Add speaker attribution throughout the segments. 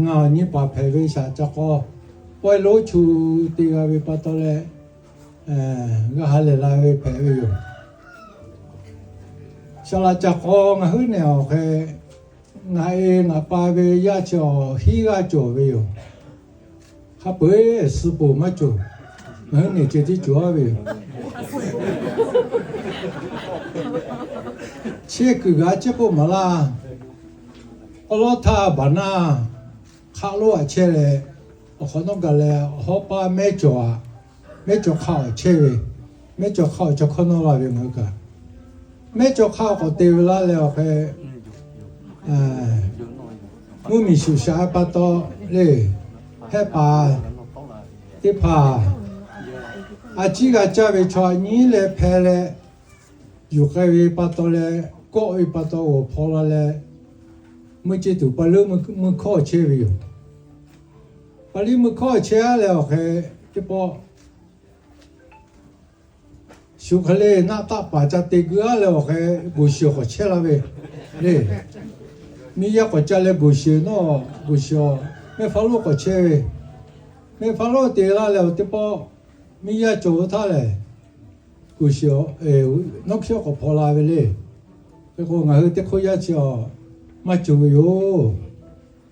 Speaker 1: ngào như bà phải về xã cho cô quay lối chú thì gặp bị bắt đầu cái hai lại về phải về rồi sau là cho cô ngày hôm nào cái ngày ba về nhà cho hi ga cho về rồi hắn bữa sư phụ mà cho ngày hôm nay chỉ đi cho về chế cái chế bộ mà là ở thà bản na khá lâu chếเลยเขาต้องการเลยเขาป้าไม่จ่อไม่จ่อข้าวเชื่อไม่จ่อข้าวจะคนเราเป็นไงกันไม่จ่อข้าวก็เตียวละแล้วแค่มุมีสุชาปะโตเลยให้ปาที่พาอาจีก็จะไปชอยนี้เลยแพ้เลยอยู่ใกล้ปะโตเลยก็ไอปะโตพอละเลยไม่จิตุปะลุมึงข้อเชื่ออยู่ปาลีมึงข้อเชื่อแล้วแค่ที่พอสุขเลยหน้าตาป่าจะติดเกลือแล้วแค่บุษย์ก็เชื่อแล้วเว้ยเนี่ยมีอยากก็จะเลยบุษย์เนาะบุษย์ไม่ฟังลูกก็เชื่อไม่ฟังลูกตีละแล้วที่พอมีอยากโจทย์เลยบุษย์นกเชื่อก็พอละไปเลยแต่ก็งานที่เขาอยากจะมาโจอยู่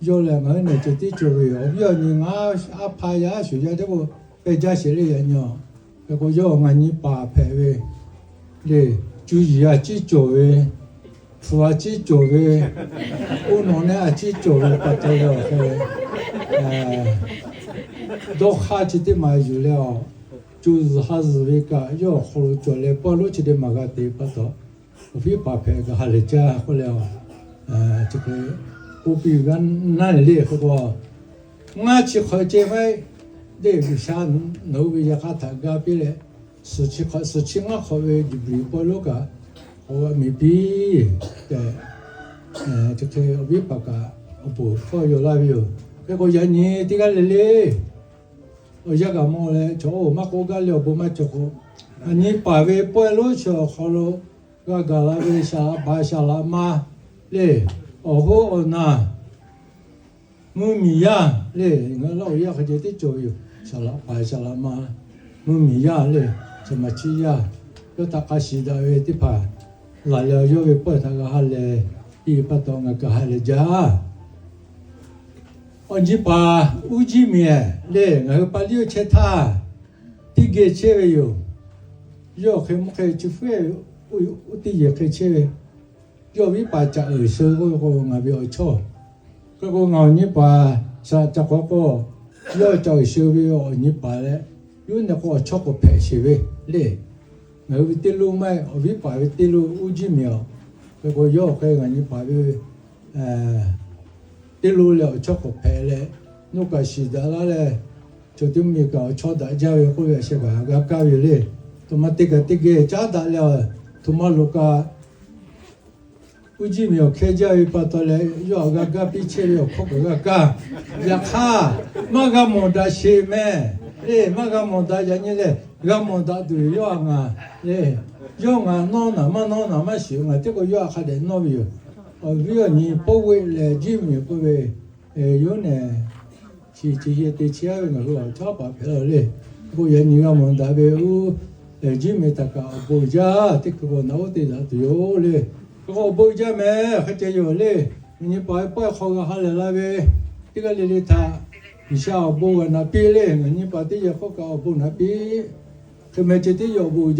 Speaker 1: 有两个人就得做有，有你阿拍呀，学校这个被家写的人哟，那个要俺你把拍喂，嘞，注意啊，记做喂，父啊记做喂，我弄呢记做喂，不得了嘿，都哈起的嘛有了，就是还是那个要好做嘞，保罗起的嘛个得不到，我非把拍个哈来家后来这个。我比原来厉害多，我去考这回，那个啥，那位也还谈个别嘞，事情我考为就比不了个，我没比对，这个我比把个，我不考有那有，那个人呢，这个嘞，我一个么嘞，就我嘛过个了不嘛就过，你把位不了去好了，个那位啥把下了嘛嘞。哦那，木米呀嘞，我老爷还在的做哟，下了白下了嘛，木米呀嘞，什么鸡呀，要大家知道的怕，来了要为不他个哈嘞，一不当个哈嘞家，我你把乌鸡面嘞，我把六切他，第个切哟，要开么开就飞，我第一开切。要为把家儿说个我不要错，个我你把啥这个要叫收为我你把嘞，有那个错个拍收为嘞，我为的路买，我为把为的路五几秒，个要个我你把为的路了错个拍嘞，那个是的啦嘞，就对面个错的家为或者是个搞为嘞，他妈这个加大了，他妈路个。我这没有开家一把到来，要个比切了，可个呀卡，马个莫达些咩？马个莫达人家嘞，个莫达都要啊，要啊，闹嘛少啊，这个要还得闹有，要你不会来这没不会，有呢，这些对其他人个差不多嘞，不然你个莫达呗，这没大家不加，这个闹的那都有嘞。我不讲咩，还真有嘞。你不好个哈来那呗，这个里他，你下不问那边嘞，你把这些好个不那边，他们这里要不。